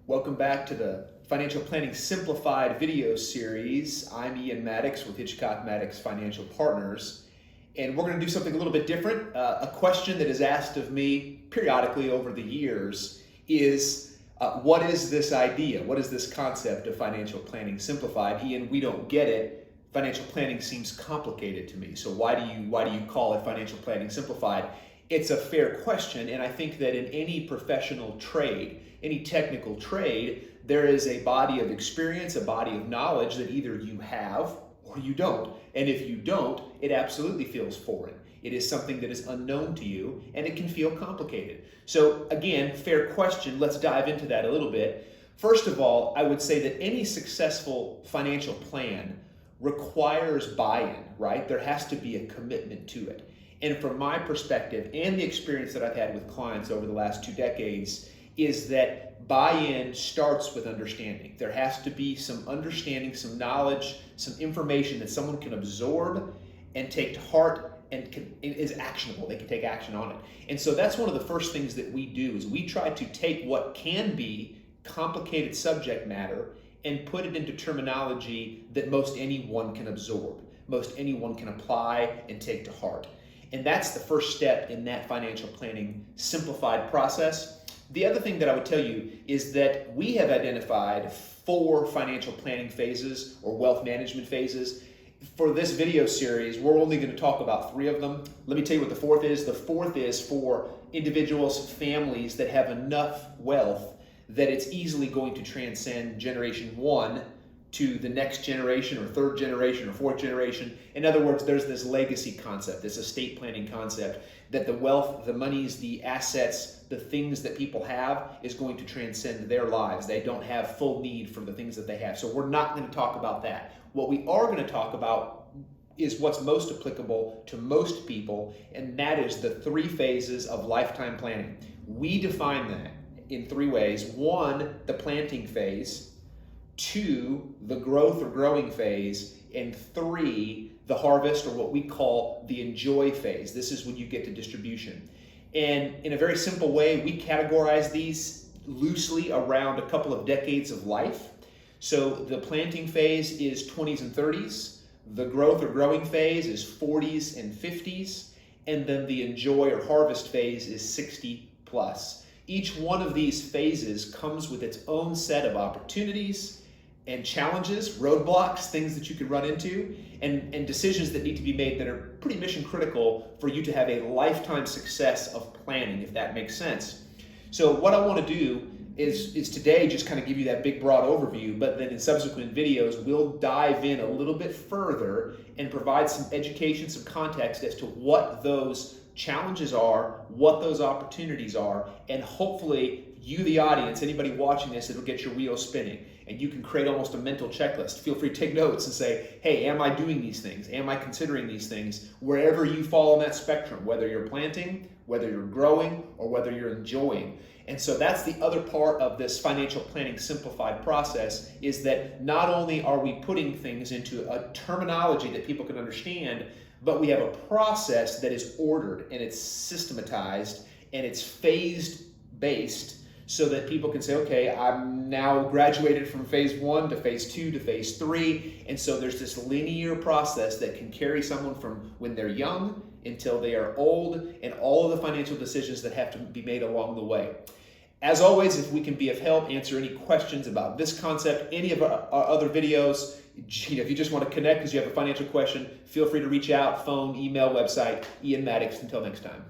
Welcome back to the Financial Planning Simplified video series. I'm Ian Maddox with Hitchcock Maddox Financial Partners, and we're going to do something a little bit different. A question that is asked of me periodically over the years is, what is this idea? What is this concept of financial planning simplified? Ian, we don't get it. Financial planning seems complicated to me. So why do you call it financial planning simplified? It's a fair question, and I think that in any professional trade, any technical trade, there is a body of experience, a body of knowledge that either you have or you don't. And if you don't, it absolutely feels foreign. It is something that is unknown to you, and it can feel complicated. So again, fair question. Let's dive into that a little bit. First of all, I would say that any successful financial plan requires buy-in, right? There has to be a commitment to it. And from my perspective and the experience that I've had with clients over the last 2 decades is that buy-in starts with understanding. There has to be some understanding, some knowledge, some information that someone can absorb and take to heart and is actionable. They can take action on it. And so that's one of the first things that we do is we try to take what can be complicated subject matter and put it into terminology that most anyone can absorb, most anyone can apply and take to heart. And that's the first step in that financial planning simplified process. The other thing that I would tell you is that we have identified 4 financial planning phases or wealth management phases. For this video series, we're only going to talk about 3 of them. Let me tell you what the 4th is. The 4th is for individuals, families that have enough wealth that it's easily going to transcend generation 1 to the next generation or 3rd generation or 4th generation. In other words, there's this legacy concept, this estate planning concept, that the wealth, the monies, the assets, the things that people have is going to transcend their lives. They don't have full need for the things that they have. So we're not going to talk about that. What we are going to talk about is what's most applicable to most people, and that is the 3 phases of lifetime planning. We define that in 3 ways. 1, the planting phase. 2, the growth or growing phase, and 3, the harvest or what we call the enjoy phase. This is when you get to distribution. And in a very simple way, we categorize these loosely around a couple of decades of life. So the planting phase is 20s and 30s, the growth or growing phase is 40s and 50s, and then the enjoy or harvest phase is 60 plus. Each one of these phases comes with its own set of opportunities and challenges, roadblocks, things that you could run into, and decisions that need to be made that are pretty mission critical for you to have a lifetime success of planning, if that makes sense. So what I want to do is today just kind of give you that big broad overview, but then in subsequent videos, we'll dive in a little bit further and provide some education, some context as to what those challenges are, what those opportunities are, and hopefully you, the audience, anybody watching this, it'll get your wheels spinning and you can create almost a mental checklist. Feel free to take notes and say, hey, am I doing these things? Am I considering these things? Wherever you fall on that spectrum, whether you're planting, whether you're growing, or whether you're enjoying. And so that's the other part of this financial planning simplified process, is that not only are we putting things into a terminology that people can understand, but we have a process that is ordered and it's systematized and it's phased based so that people can say, okay, I'm now graduated from phase 1 to phase 2 to phase 3. And so there's this linear process that can carry someone from when they're young until they are old, and all of the financial decisions that have to be made along the way. As always, if we can be of help, answer any questions about this concept, any of our other videos, if you just want to connect because you have a financial question, feel free to reach out, phone, email, website, Ian Maddox. Until next time.